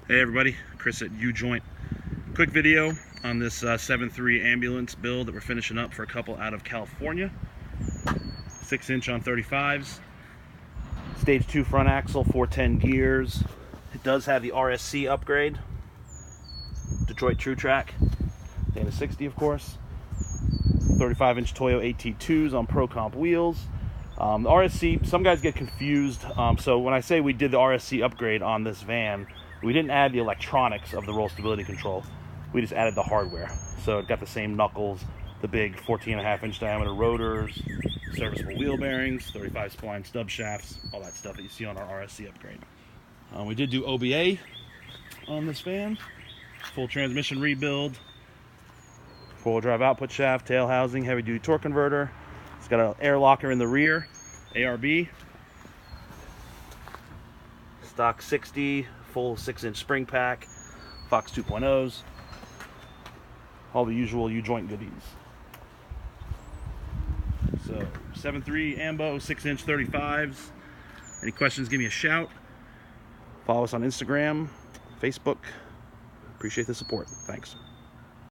Hey everybody, Chris at Ujoint. Quick video on this 7.3 ambulance build that we're finishing up for a couple out of California. 6-inch on 35s. Stage 2 front axle, 410 gears. It does have the RSC upgrade. Detroit True Trac. Dana 60 of course. 35-inch Toyo AT2s on Pro Comp wheels. The RSC, some guys get confused. So when I say we did the RSC upgrade on this van, we didn't add the electronics of the roll stability control. We just added the hardware. So it got the same knuckles, the big 14.5-inch diameter rotors, serviceable wheel bearings, 35 spline stub shafts, all that stuff that you see on our RSC upgrade. We did do OBA on this van. Full transmission rebuild, four-wheel drive output shaft, tail housing, heavy-duty torque converter. It's got an air locker in the rear, ARB. Stock 60, full 6-inch spring pack, Fox 2.0s, all the usual Ujoint goodies. So 7.3 ambo, 6-inch 35s. Any questions, give me a shout. Follow us on Instagram, Facebook. Appreciate the support. Thanks.